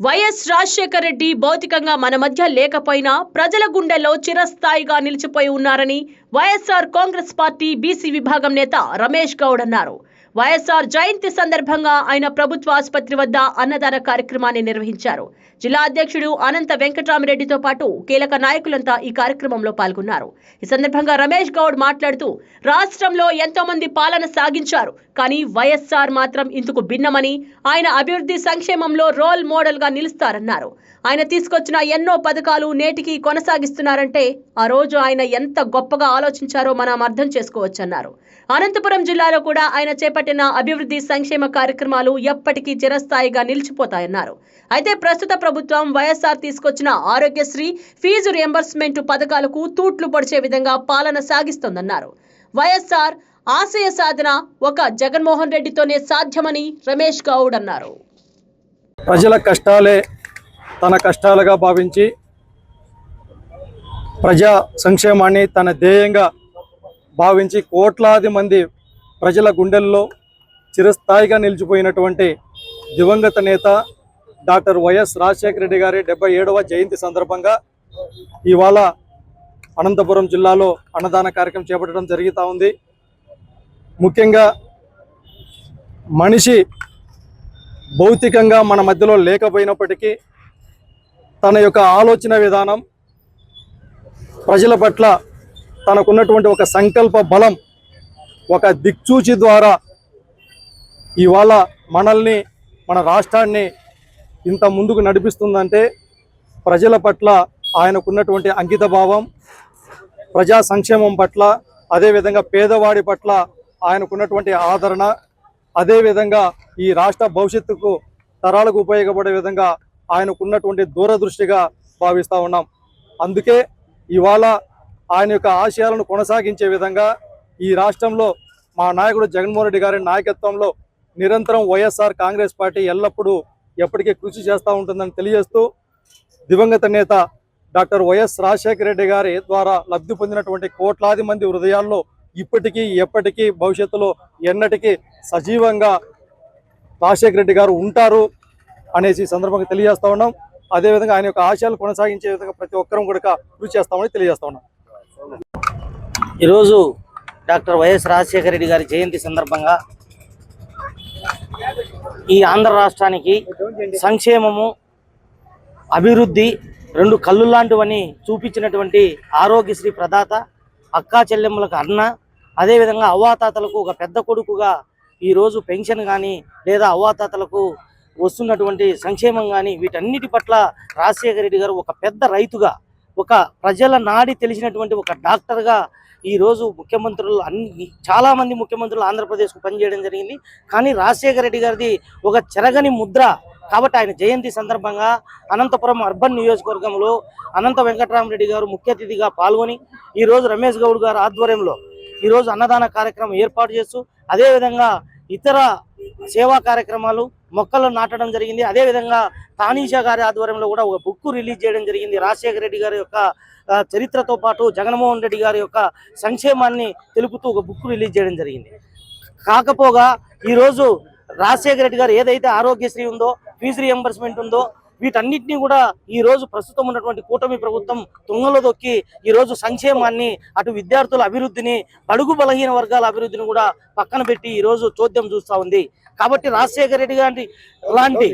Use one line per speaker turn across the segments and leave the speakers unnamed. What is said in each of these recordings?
YS Rajasekhara Reddy భౌతికంగా మన మధ్య లేకపోయినా ప్రజల గుండెల్లో చిరస్థాయిగా నిలిచిపోయి ఉన్నారని వైఎస్ఆర్ కాంగ్రెస్ పార్టీ బీసీ విభాగం నేత రమేష్ గౌడ్ అన్నారు. వైఎస్ఆర్ జయంతి సందర్భంగా ఆయన ప్రభుత్వ ఆసుపత్రి వద్ద అన్నదాన కార్యక్రమాన్ని నిర్వహించారు. జిల్లా అధ్యక్షుడు అనంత వెంకటరామిరెడ్డితో పాటు కీలక నాయకులంతా ఈ కార్యక్రమంలో పాల్గొన్నారు. ఈ సందర్భంగా రమేష్ గౌడ్ మాట్లాడుతూ రాష్ట్రంలో ఎంతో మంది పాలన సాగించారు, కానీ వైఎస్ఆర్ మాత్రం ఇందుకు భిన్నమని, ఆయన అభివృద్ధి సంక్షేమంలో రోల్ మోడల్ గా నిలుస్తారన్నారు. ఆయన తీసుకొచ్చిన ఎన్నో పథకాలు నేటికి కొనసాగిస్తున్నారంటే ఆ రోజు ఆయన ఎంత గొప్పగా ఆలోచించారో మనం అర్థం చేసుకోవచ్చన్నారు. అనంతపురం జిల్లాలో కూడా ఆయన చేపట్టిన అభివృద్ధి సంక్షేమ కార్యక్రమాలు ఎప్పటికీ చిరస్థాయిగా నిలిచిపోతాయన్నారు. అయితే ప్రస్తుత ప్రభుత్వం వైఎస్ఆర్ తీసుకొచ్చిన ఆరోగ్యశ్రీ, ఫీజు రియంబర్స్మెంట్ పథకాలకు తూట్లు పొడిచే విధంగా పాలన సాగిస్తోందన్నారు. వైఎస్ఆర్ ఆశయ సాధన ఒక జగన్మోహన్ రెడ్డితోనే సాధ్యమని రమేష్ గౌడ్ అన్నారు.
ప్రజల కష్టాలే తన కష్టాలుగా భావించి ప్రజా సంక్షేమాన్ని తన ధ్యేయంగా భావించి కోట్లాది మంది ప్రజల గుండెల్లో చిరస్థాయిగా నిలిచిపోయినటువంటి దివంగత నేత డాక్టర్ వైఎస్ రాజశేఖర రెడ్డి గారి 77వ జయంతి సందర్భంగా ఇవాళ అనంతపురం జిల్లాలో అన్నదాన కార్యక్రమం చేపట్టడం జరుగుతూ ఉంది. ముఖ్యంగా మనిషి భౌతికంగా మన మధ్యలో లేకపోయినప్పటికీ తన యొక్క ఆలోచన విధానం, ప్రజల పట్ల తనకున్నటువంటి ఒక సంకల్ప బలం, ఒక దిక్సూచి ద్వారా ఇవాళ మనల్ని, మన రాష్ట్రాన్ని ఇంత ముందుకు నడిపిస్తుందంటే ప్రజల పట్ల ఆయనకున్నటువంటి అంకిత భావం, ప్రజా సంక్షేమం పట్ల, అదేవిధంగా పేదవాడి పట్ల ఆయనకున్నటువంటి ఆదరణ, అదేవిధంగా ఈ రాష్ట్ర భవిష్యత్తుకు తరాలకు ఉపయోగపడే విధంగా ఆయనకున్నటువంటి దూరదృష్టిగా భావిస్తూ ఉన్నాం. అందుకే ఇవాళ ఆయన యొక్క ఆశయాలను కొనసాగించే విధంగా ఈ రాష్ట్రంలో మా నాయకుడు జగన్మోహన్ రెడ్డి గారి నాయకత్వంలో నిరంతరం వైఎస్ఆర్ కాంగ్రెస్ పార్టీ ఎల్లప్పుడూ ఎప్పటికీ కృషి చేస్తూ ఉంటుందని తెలియజేస్తూ, దివంగత నేత డాక్టర్ వైఎస్ రాజశేఖర రెడ్డి గారి ద్వారా లబ్ధి పొందినటువంటి కోట్లాది మంది హృదయాల్లో ఇప్పటికీ ఎప్పటికీ భవిష్యత్తులో ఎన్నటికీ సజీవంగా రాజశేఖర రెడ్డి గారు ఉంటారు అనేసి సందర్భంగా తెలియజేస్తా ఉన్నాం. అదేవిధంగా ఆయన యొక్క ఆశయాలు కొనసాగించే విధంగా ప్రతి ఒక్కరూ కూడా కృషి చేస్తామని తెలియజేస్తా ఉన్నాం.
ఈరోజు డాక్టర్ వైఎస్ రాజశేఖర రెడ్డి గారి జయంతి సందర్భంగా ఈ ఆంధ్ర రాష్ట్రానికి సంక్షేమము, అభివృద్ధి రెండు కళ్ళు లాంటివని చూపించినటువంటి ఆరోగ్యశ్రీ ప్రదాత, అక్కా చెల్లెమ్మలకు అన్న, అదేవిధంగా అవ్వాతాతలకు ఒక పెద్ద కొడుకుగా ఈరోజు పెన్షన్ కానీ లేదా అవ్వాతాతలకు వస్తున్నటువంటి సంక్షేమం కానీ వీటన్నిటి పట్ల రాజశేఖర రెడ్డి గారు ఒక పెద్ద రైతుగా, ఒక ప్రజల నాడి తెలిసినటువంటి ఒక డాక్టర్గా ఈరోజు ముఖ్యమంత్రులు చాలామంది ముఖ్యమంత్రులు ఆంధ్రప్రదేశ్కు పనిచేయడం జరిగింది. కానీ రాజశేఖర రెడ్డి గారిది ఒక చెరగని ముద్ర. కాబట్టి ఆయన జయంతి సందర్భంగా అనంతపురం అర్బన్ నియోజకవర్గంలో అనంత వెంకటరామిరెడ్డి గారు ముఖ్య అతిథిగా పాల్గొని ఈరోజు రమేష్ గౌడ్ గారు ఆధ్వర్యంలో ఈరోజు అన్నదాన కార్యక్రమం ఏర్పాటు చేస్తూ, అదేవిధంగా ఇతర సేవా కార్యక్రమాలు, మొక్కలు నాటడం జరిగింది. అదేవిధంగా తానీషా గారి ఆధ్వర్యంలో కూడా ఒక బుక్ రిలీజ్ చేయడం జరిగింది. రాజశేఖర రెడ్డి గారి యొక్క చరిత్రతో పాటు జగన్మోహన్ రెడ్డి గారి యొక్క సంక్షేమాన్ని తెలుపుతూ ఒక బుక్ రిలీజ్ చేయడం జరిగింది. కాకపోగా ఈరోజు రాజశేఖర రెడ్డి గారు ఏదైతే ఆరోగ్యశ్రీ ఉందో, ఫీజు రియంబర్స్మెంట్ ఉందో, వీటన్నిటినీ కూడా ఈ రోజు ప్రస్తుతం ఉన్నటువంటి కూటమి ప్రభుత్వం తుంగలో దొక్కి ఈరోజు సంక్షేమాన్ని, అటు విద్యార్థుల అభివృద్ధిని, బడుగు బలహీన వర్గాల అభివృద్ధిని కూడా పక్కన పెట్టి ఈరోజు చోద్యం చూస్తూ ఉంది. కాబట్టి రాజశేఖర రెడ్డి గారి లాంటి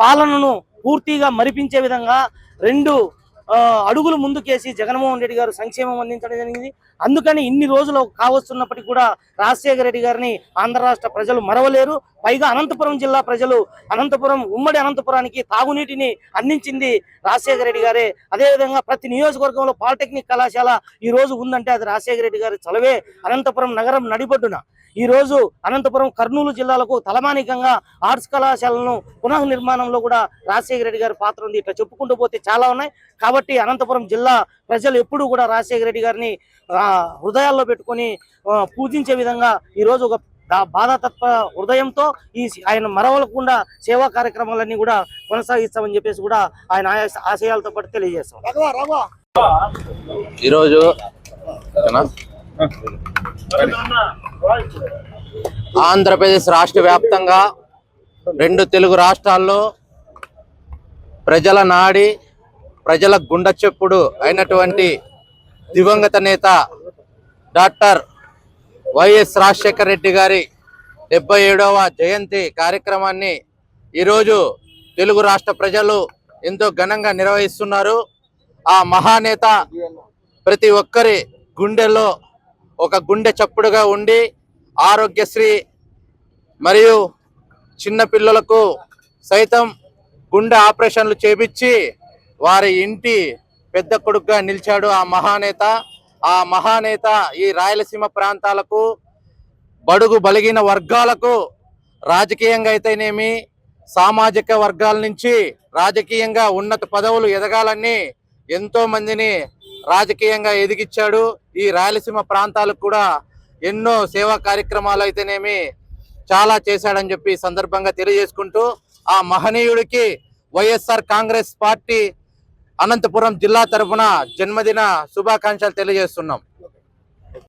పాలనను పూర్తిగా మరిపించే విధంగా 2 అడుగులు ముందుకేసి జగన్మోహన్ రెడ్డి గారు సంక్షేమం అందించడం జరిగింది. అందుకని ఇన్ని రోజులు కావస్తున్నప్పటికీ కూడా రాజశేఖర రెడ్డి గారిని ఆంధ్ర రాష్ట్ర ప్రజలు మరవలేరు. పైగా అనంతపురం జిల్లా ప్రజలు, ఉమ్మడి అనంతపురానికి తాగునీటిని అందించింది రాజశేఖర రెడ్డి గారే. అదేవిధంగా ప్రతి నియోజకవర్గంలో పాలిటెక్నిక్ కళాశాల ఈ రోజు ఉందంటే అది రాజశేఖర రెడ్డి గారి చలవే. అనంతపురం నగరం నడిబొడ్డున ఈరోజు అనంతపురం, కర్నూలు జిల్లాలకు తలమానికంగా ఆర్ట్స్ కళాశాలను పునఃనిర్మాణంలో కూడా రాజశేఖర రెడ్డి గారి పాత్ర ఉంది. ఇట్లా చెప్పుకుంటూ పోతే చాలా ఉన్నాయి. కాబట్టి అనంతపురం జిల్లా ప్రజలు ఎప్పుడూ కూడా రాజశేఖర రెడ్డి గారిని హృదయాల్లో పెట్టుకొని పూజించే విధంగా ఈరోజు ఒక బాధాతత్వ హృదయంతో ఆయన మరవలకుండా సేవా కార్యక్రమాలన్నీ కూడా కొనసాగిస్తామని చెప్పేసి కూడా ఆయన ఆశయాలతో పాటు తెలియజేస్తాం.
ఈరోజు ఆంధ్రప్రదేశ్ రాష్ట్ర వ్యాప్తంగా 2 తెలుగు రాష్ట్రాల్లో ప్రజల నాడి, ప్రజల గుండె చెప్పుడు అయినటువంటి దివంగత నేత డాక్టర్ వైఎస్ రాజశేఖర రెడ్డి గారి 77వ జయంతి కార్యక్రమాన్ని ఈరోజు తెలుగు రాష్ట్ర ప్రజలు ఎంతో ఘనంగా నిర్వహిస్తున్నారు. ఆ మహానేత ప్రతి ఒక్కరి గుండెల్లో ఒక గుండె చప్పుడుగా ఉండి ఆరోగ్యశ్రీ మరియు చిన్న పిల్లలకు సైతం గుండె ఆపరేషన్లు చేపించి వారి ఇంటి పెద్ద కొడుకుగా నిలిచాడు ఆ మహానేత. ఆ మహానేత ఈ రాయలసీమ ప్రాంతాలకు, బడుగు బలిగిన వర్గాలకు రాజకీయంగా అయితేనేమి, సామాజిక వర్గాల నుంచి రాజకీయంగా ఉన్నత పదవులు ఎదగాలని ఎంతో మందిని రాజకీయంగా ఎదిగించాడు. ఈ రాయలసీమ ప్రాంతాలకు కూడా ఎన్నో సేవా కార్యక్రమాలు అయితేనేమి చాలా చేశాడని చెప్పి సందర్భంగా తెలియజేసుకుంటూ ఆ మహనీయుడికి వైఎస్ఆర్ కాంగ్రెస్ పార్టీ అనంతపురం జిల్లా తరఫున జన్మదిన శుభాకాంక్షలు తెలియజేస్తున్నాం.